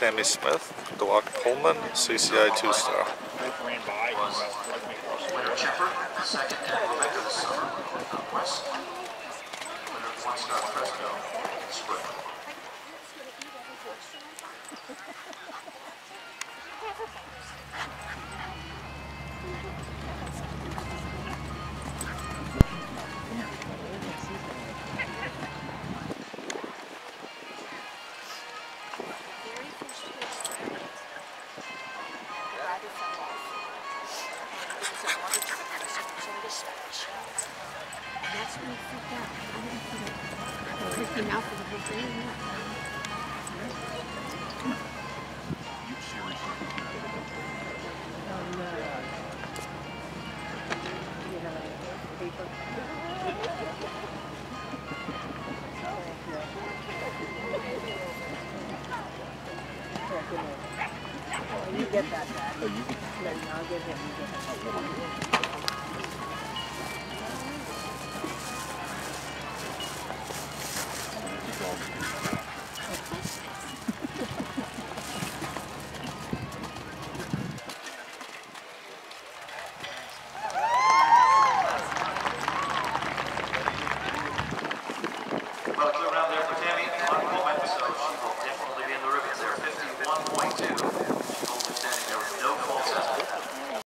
Sammy Smith, Glock Pullman, CCI 2-star. Winner Chipper, second implement of the summer, West. Winner 1-star Fresno, spring. And that's when he freaked out. I didn't feel it freaking out for the whole thing. You get that back. Oh, you get that. I'll give him.